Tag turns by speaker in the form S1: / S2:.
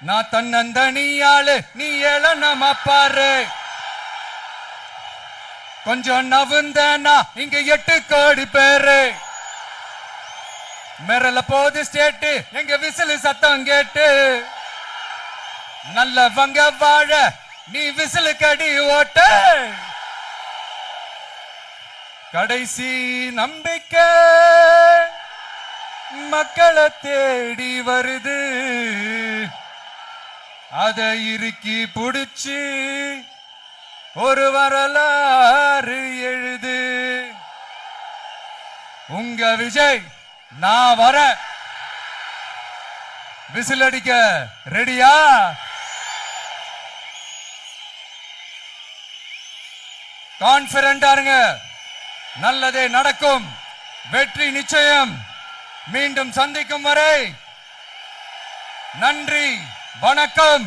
S1: நான் தன்னந்தனியாளு நீ ஏளனமா பாரு. கொஞ்சம் நவுந்தனா இங்க 8 கோடி பேரு. மிரல போது ஸ்டேட்டு எங்க விசிலு சத்தம் கேட்டு. நல்லவங்க வாழ நீ விசிலு கடி ஓட்ட. கடைசி நம்பிக்கை மக்களை தேடி வருது. அதை இறுக்கி புடிச்சு ஒரு வரலாறு எழுது. உங்க விஜய் நான் வர. விசில் அடிக்க ரெடியா? கான்பிடண்டா இருங்க. நல்லதே நடக்கும். வெற்றி நிச்சயம். மீண்டும் சந்திக்கும் வரை நன்றி, வணக்கம்.